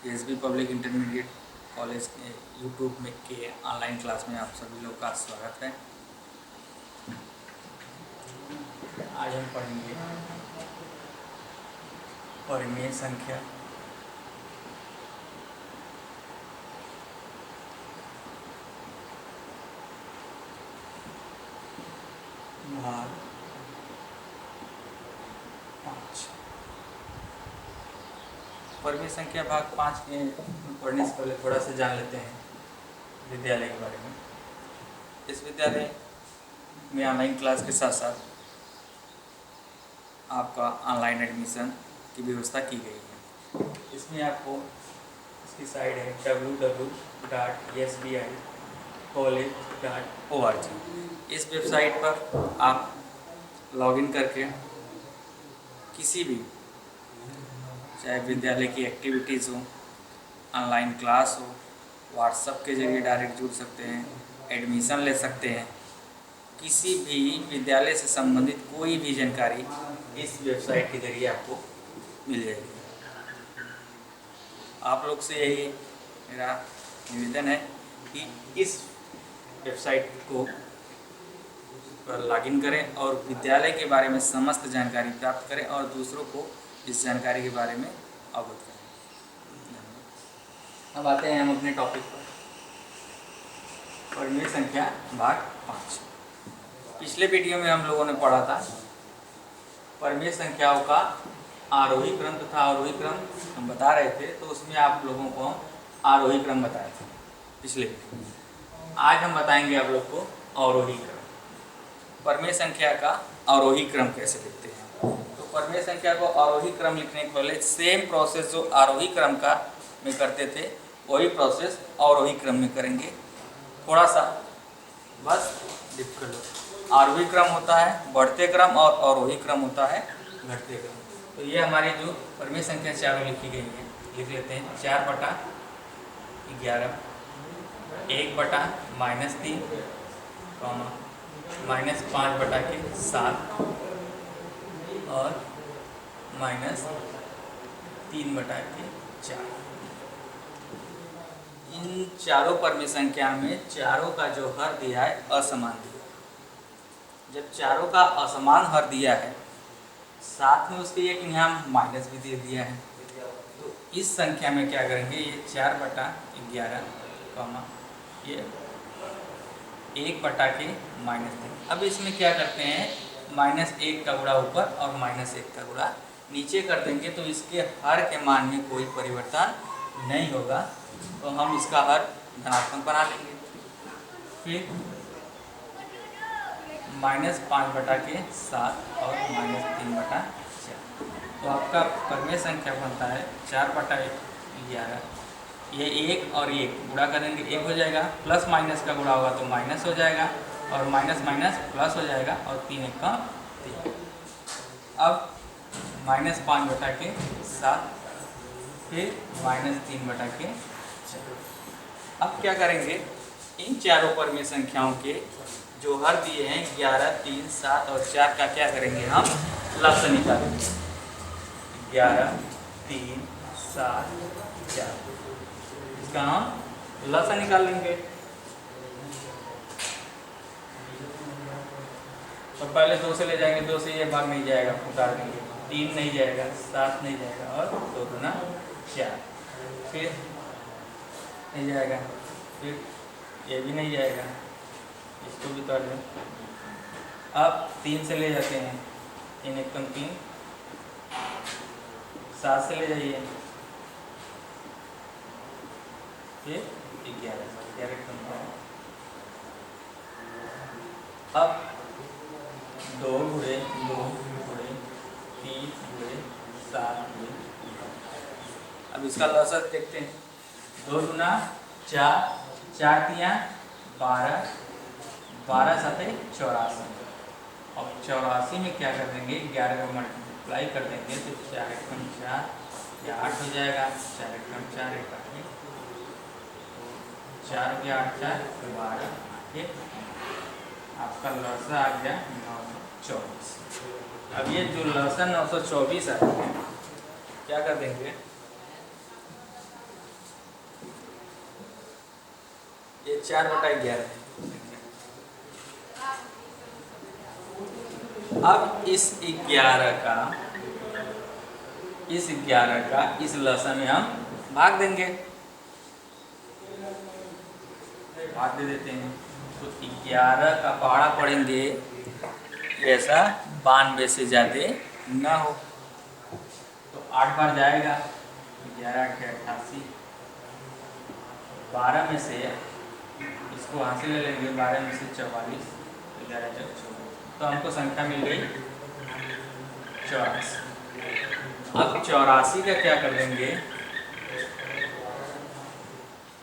SB public intermediate college के YouTube में के ऑनलाइन क्लास में आप सभी लोग का स्वागत है। आज हम पढ़ेंगे परिमेय संख्या, भाग 5। परिमेय संख्या भाग 5 के पढ़ने से पहले थोड़ा सा जान लेते हैं विद्यालय के बारे में। इस विद्यालय में ऑनलाइन क्लास के साथ साथ आपका ऑनलाइन एडमिशन की व्यवस्था की गई है। इसमें आपको इसकी साइट है www.sbicollege.org। इस वेबसाइट पर आप लॉगिन करके किसी भी, चाहे विद्यालय की एक्टिविटीज़ हो, ऑनलाइन क्लास हो, व्हाट्सएप के जरिए डायरेक्ट जुड़ सकते हैं, एडमिशन ले सकते हैं। किसी भी विद्यालय से संबंधित कोई भी जानकारी इस वेबसाइट के जरिए आपको मिल जाएगी। आप लोग से यही मेरा निवेदन है कि इस वेबसाइट को पर लॉगिन करें और विद्यालय के बारे में समस्त जानकारी प्राप्त करें और दूसरों को इस जानकारी के बारे में अवगत करें। अब आते हैं हम अपने टॉपिक पर, परिमेय संख्या भाग 5। पिछले वीडियो में हम लोगों ने पढ़ा था परिमेय संख्याओं का आरोही क्रम तथा अवरोही क्रम हम बता रहे थे, तो उसमें आप लोगों को आरोही क्रम बताया था पिछले वीडियो में। आज हम बताएंगे आप लोग को अवरोही क्रम। परिमेय संख्या का अवरोही क्रम कैसे लिखते हैं। तो परिमेय संख्या को अवरोही क्रम लिखने के पहले सेम प्रोसेस जो आरोही क्रम का में करते थे वही प्रोसेस अवरोही क्रम में करेंगे। थोड़ा सा बस लिख कर लो। आरोही क्रम होता है बढ़ते क्रम और अवरोही क्रम होता है घटते क्रम। तो ये हमारी जो परिमेय संख्या चारों लिखी गई है, लिख लेते हैं। 4/11, 1/-3, -5/7 और -3/4। इन चारों परिमेय संख्या में चारों का जो हर दिया है असमान दिया। जब चारों का असमान हर दिया है, साथ में उसके एक यहाँ माइनस भी दे दिया है, तो इस संख्या में क्या करेंगे, ये 4/11, ये 1/-3। अब इसमें क्या करते हैं, -1 का गुणा ऊपर और -1 का गुणा नीचे कर देंगे, तो इसके हर के मान में कोई परिवर्तन नहीं होगा, तो हम इसका हर धनात्मक बना लेंगे। फिर -5/7 और -3/4। तो आपका परिमेय संख्या बनता है 4/11। ये 1 और 1 गुणा करेंगे 1 हो जाएगा, प्लस माइनस का गुणा होगा तो माइनस हो जाएगा और माइनस माइनस प्लस हो जाएगा और 3 1 का 3। अब -5/7 फिर -3/4। अब क्या करेंगे, इन चारों परिमेय संख्याओं के जो हर दिए हैं 11, 3, 7 और 4 का क्या करेंगे, हम लसागु निकालेंगे। 11, 3, 7, 4 इसका हम लसागु निकाल लेंगे। तो पहले 2 से ले जाएंगे, 2 से ये भाग नहीं जाएगा, उतार देंगे। 3 नहीं जाएगा, 7 नहीं जाएगा और 2 दूना 4, फिर नहीं जाएगा, फिर ये भी नहीं जाएगा, इसको भी उतार दें। अब 3 से ले जाते हैं, 3 1 3, 7 से ले जाइए, फिर 11 अब 2 गुणे 2 गुणे 3 गुणे 7 गुणे। अब इसका लसागु देखते हैं। 2 दूना 4, 4 3 12, 12 7 84। और 84 में क्या कर देंगे, 11 को मल्टीप्लाई कर देंगे तो 4 1 4, या 8 हो जाएगा। 4 1 4, 1 8, 4 8 4 12, आपका लसागु आ गया 924। अब ये जो लसागु 924 है, क्या कर देंगे, ये 4/11 है। अब इस 11 का इस लसा में हम भाग देंगे, भाग दे देते हैं। तो 11 का पहाड़ा पढ़ेंगे ऐसा 92 से ज़्यादा ना हो, तो 8 बार जाएगा, 11 के 88, 12 में से इसको यहाँ से ले लेंगे, 12 में से 44, 11 जब 24, तो हमको संख्या मिल गई 84। अब 84 का क्या कर लेंगे,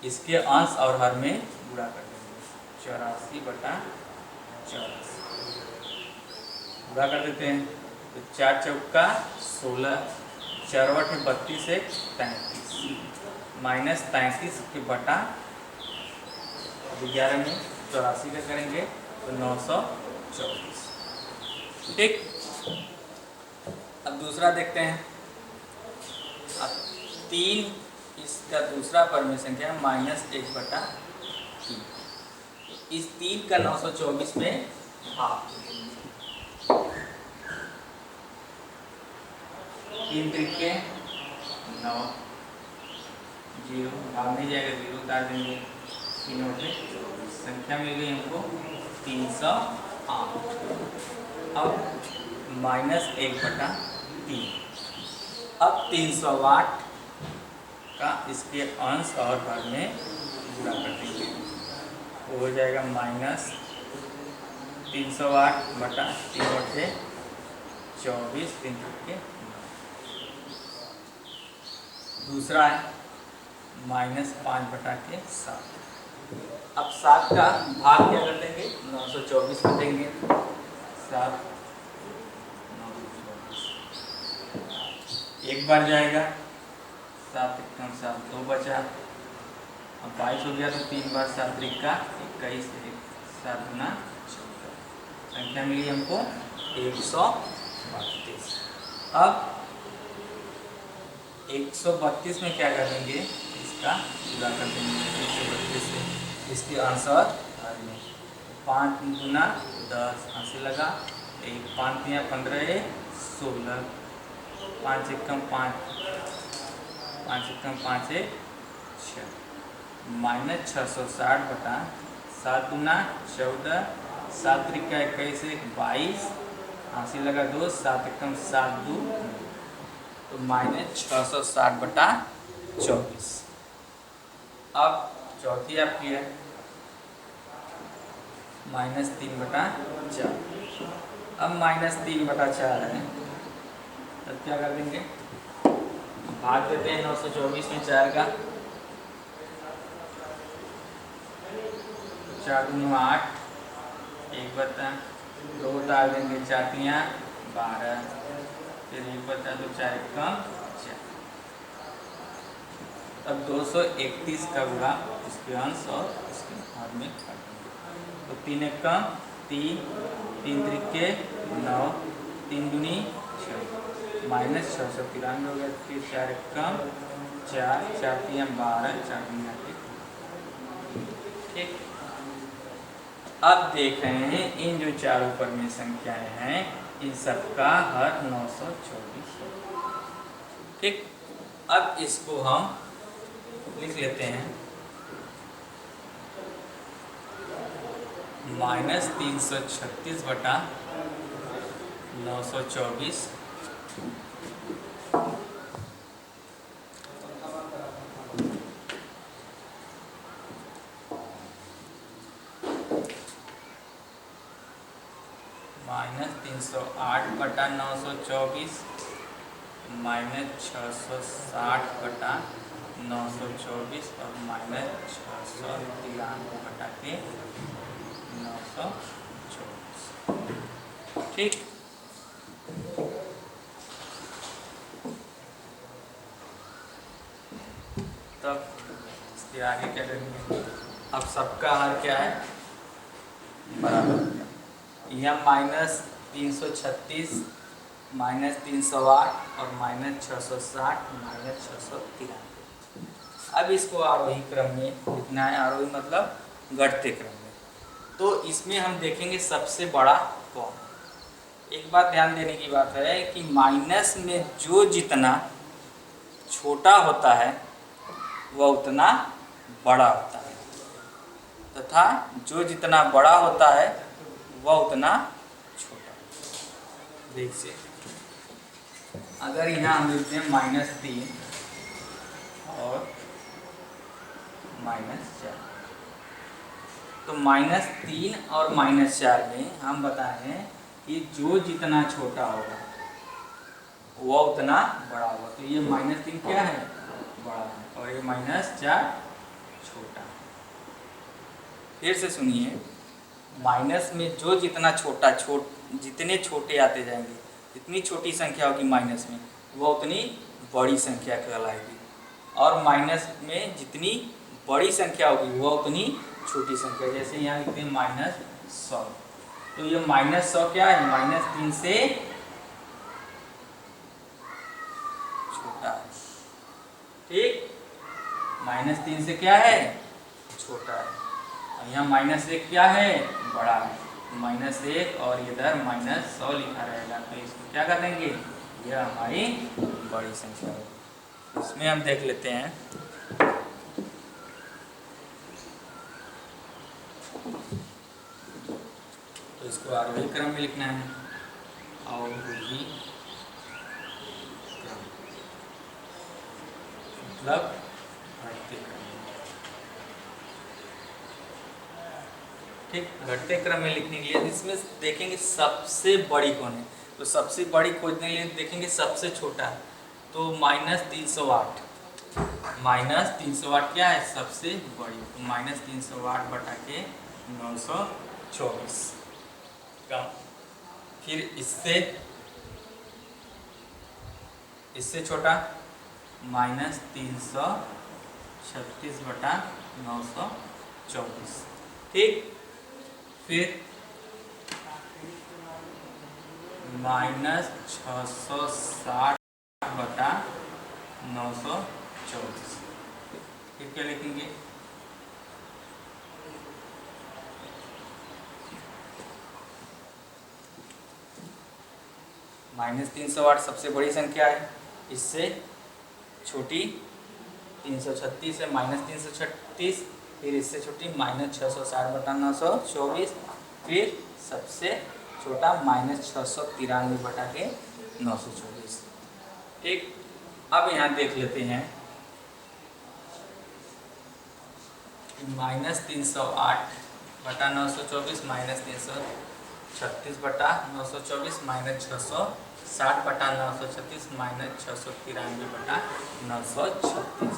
इसके अंश और हर में गुणा कर देंगे, 84/84 गुणा कर देते हैं। तो 4 चौका 16, 4 बटे 32 से 33, माइनस 33 के बटा 11 में 84 का करेंगे तो 924। ठीक, अब दूसरा देखते हैं। अब 3 इसका दूसरा परमेय संख्या -1/3, इस 3 का 924 में भाग, 3 त्रिके 9, 0 भाग नहीं जाएगा, 0 उतार देंगे, 3 होते संख्या मिल गई हमको 308। अब -1/3, अब 308 का इसके अंश और हर में गुणा कर देंगे, वो हो जाएगा -308/3 24, 3 के। दूसरा है -5/7। अब 7 का भाग क्या कर देंगे, 924 में देंगे, 7 924, एक बार जाएगा, 7 एकम 7 2 बचा, अब 22 हो गया, तो 3 बार 7 त्रिका 21, 7 गुना 14, संख्या मिली हमको 132। अब 132 में क्या कर देंगे, इसका गुणा कर देंगे 132 से, इसके अंश और हर में, 5 गुना 10 हंसी लगा, 1 5 3 15 16, 5 एकम 5, 5 एकम 5 1 6, -660/7 गुना 14, 7 त्रिका 21 22 हंसी लगा 2, 7 एकम 7 2, तो -660/24। अब चौथी आपकी है -3/4। अब -3/4 है, तब क्या कर देंगे, भाग देते हैं 924 में 4 का, 4 दूनी 8, 1 बचा, 2 उतार देंगे, 4 तिया 12, फिर 1 बचा, तो 4 एकम 4। अब 231 का गुणा इसके अंश और इसके हर में कर देंगे, तो 3 एकम 3, 3 त्रिके 9, 3 दूनी 6, -693 हो गया, फिर 4 एकम 4, 4 तिया 12, 4 दूनी 8। ठीक, अब देख रहे हैं इन जो चारों परमेय संख्याएं हैं, इन सबका हर 924 है। ठीक, अब इसको हम लिख लेते हैं, -336/924 -308/924 -660/924 और -693/924। ठीक, तब इसके आगे क्या करेंगे, अब सबका हर क्या है, बराबर, यह -336 -308 और -660 -693। अब इसको आरोही क्रम में लिखना है, आरोही मतलब घटते क्रम में। तो इसमें हम देखेंगे सबसे बड़ा कौन है। एक बात ध्यान देने की बात है कि माइनस में जो जितना छोटा होता है वह उतना बड़ा होता है, तथा जो जितना बड़ा होता है वह उतना छोटा। देखिए अगर यहाँ हम लिखते हैं -3 और -4, तो -3 और -4 में हम बताएं कि जो जितना छोटा होगा वह उतना बड़ा होगा। तो ये -3 क्या है, बड़ा है, और ये -4 छोटा। फिर से सुनिए, माइनस में जो जितना छोटा जितने छोटे आते जाएंगे, जितनी छोटी संख्या होगी माइनस में वह उतनी बड़ी संख्या कहलाएगी, और माइनस में जितनी बड़ी संख्या होगी वह उतनी छोटी संख्या। जैसे यहाँ लिखते हैं -100, तो ये -100 क्या है, -3 से छोटा है। ठीक, -3 से क्या है, छोटा है। और यहाँ -1 क्या है, बड़ा है। -1 और इधर -100 लिखा रहेगा, तो इसको क्या कर देंगे, यह हमारी बड़ी संख्या है। इसमें हम देख लेते हैं तो इसको आरोही क्रम में लिखना है, अवरोही क्रम मतलब घटते क्रम। ठीक, घटते क्रम में लिखने के लिए इसमें देखेंगे सबसे बड़ी कौन है, तो सबसे बड़ी खोजने के लिए देखेंगे सबसे छोटा, तो -308। -308 क्या है, सबसे बड़ी, तो -308 बटा के 924 कम। फिर इससे छोटा -336 बटा 924। ठीक, फिर -660 बटा 924। फिर क्या लिखेंगे, -308 सबसे बड़ी संख्या है, इससे छोटी 336 है, -336, फिर इससे छोटी -660 बटा 924, फिर सबसे छोटा -693 बटा के 924। ठीक, अब यहाँ देख लेते हैं -308 बटा 924 -336 बटा 924 -660 बटा 936 -693 बटा 936।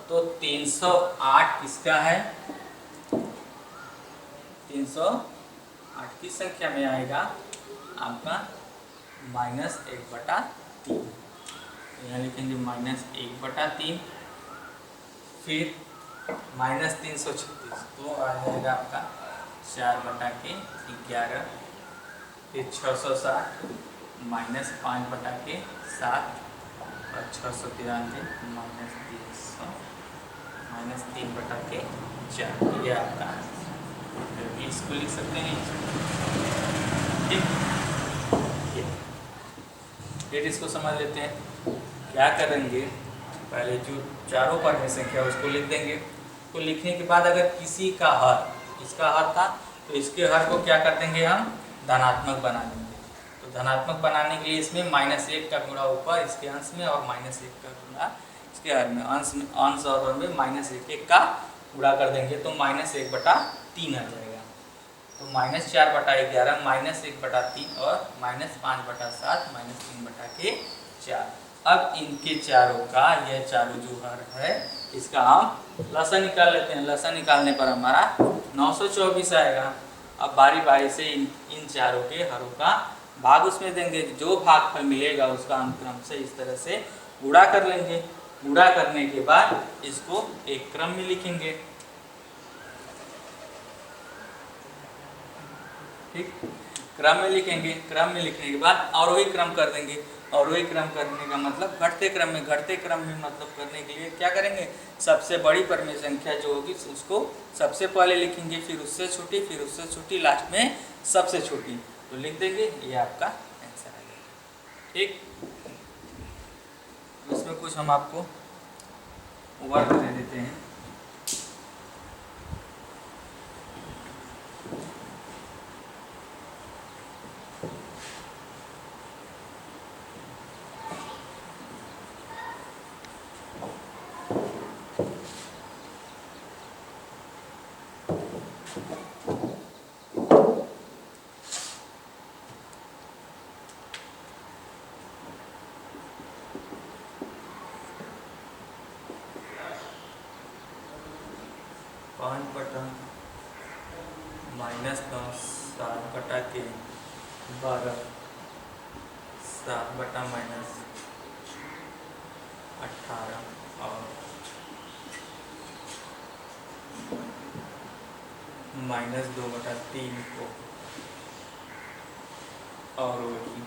तो 308 किसका है, 308 की संख्या में आएगा आपका -1/3। यहाँ लिखेंगे -1/3, फिर -336 तो आ जाएगा आपका 4/11, फिर 660 -5/7 और 693 -3/4, ये आपका इसको लिख सकते हैं। ठीक, फिर इसको समझ लेते हैं। क्या करेंगे, पहले जो चारों परमेय संख्या उसको लिख देंगे। तो लिखने के बाद अगर किसी का हर, इसका हर था तो इसके हर को क्या कर देंगे, हम धनात्मक बना देंगे। तो धनात्मक बनाने के लिए इसमें -1 का गुणा ऊपर इसके अंश में और -1 का गुणा इसके हर में, अंश और हर में -1 का गुणा कर देंगे, तो -1/3 आ जाएगा। तो -4/11 -1/3 और -5/7 -3/4। अब इनके चारों का, यह चारों जो हर है इसका हम लसा निकाल लेते हैं। लसा निकालने पर हमारा 924 आएगा। अब बारी बारी से इन चारों के हरों का भाग उसमें देंगे, जो भागफल मिलेगा उसका हम क्रम से इस तरह से गुणा कर लेंगे। गुणा करने के बाद इसको एक क्रम में लिखेंगे। ठीक, क्रम में लिखेंगे। क्रम में लिखने के बाद आरोही क्रम कर देंगे, अवरोही क्रम करने का मतलब घटते क्रम में मतलब करने के लिए क्या करेंगे, सबसे बड़ी परमेय संख्या जो होगी उसको सबसे पहले लिखेंगे, फिर उससे छोटी, लास्ट में सबसे छोटी, तो लिख देंगे, ये आपका आंसर आ गया। ठीक, इसमें कुछ हम आपको वर्क दे देते हैं। पाँच बटा -10 7 बटा के 12 7 बटा -18 और -2 बटा 3 को और वही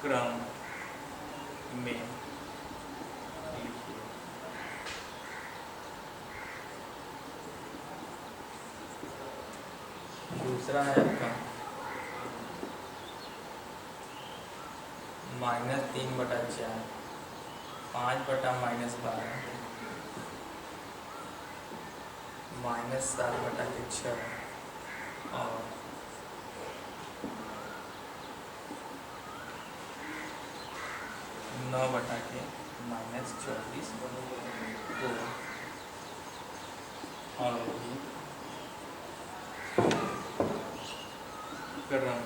क्रम में लिखिए। दूसरा है आपका -3 बटा 4 5 बटा -12 -7 बटा के 6 और 9 बटा के -24 को और वही क्रम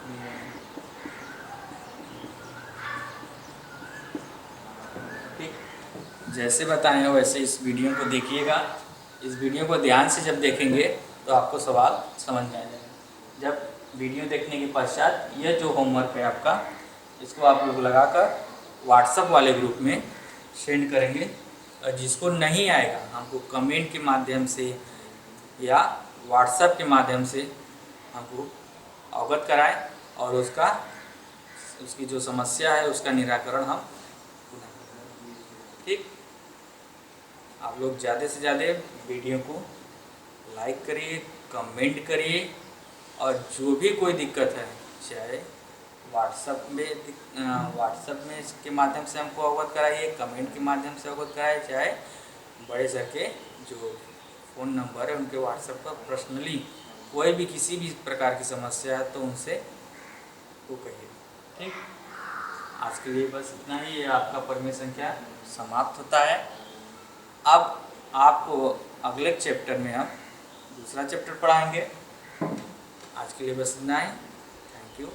में। ठीक, जैसे बताए हैं वैसे इस वीडियो को देखिएगा। इस वीडियो को ध्यान से जब देखेंगे तो आपको सवाल समझ में आ जाएगा। जब वीडियो देखने के पश्चात यह जो होमवर्क है आपका, इसको आप लोग लगाकर व्हाट्सएप वाले ग्रुप में सेंड करेंगे, और जिसको नहीं आएगा हमको कमेंट के माध्यम से या व्हाट्सएप के माध्यम से हमको अवगत कराएं, और उसकी जो समस्या है उसका निराकरण हम पूरा करें। ठीक, आप लोग ज़्यादा से ज़्यादा वीडियो को लाइक करिए, कमेंट करिए, और जो भी कोई दिक्कत है चाहे व्हाट्सएप में इसके माध्यम से हमको अवगत कराइए, कमेंट के माध्यम से अवगत कराइए, चाहे बड़े सर के जो फ़ोन नंबर है उनके व्हाट्सएप पर पर्सनली कोई भी किसी भी प्रकार की समस्या है तो उनसे वो कहिए। ठीक, आज के लिए बस इतना ही। ये आपका परमेय संख्या समाप्त होता है। अब आपको अगले चैप्टर में हम दूसरा चैप्टर पढ़ाएंगे। आज के लिए बस इतना ही। Thank you.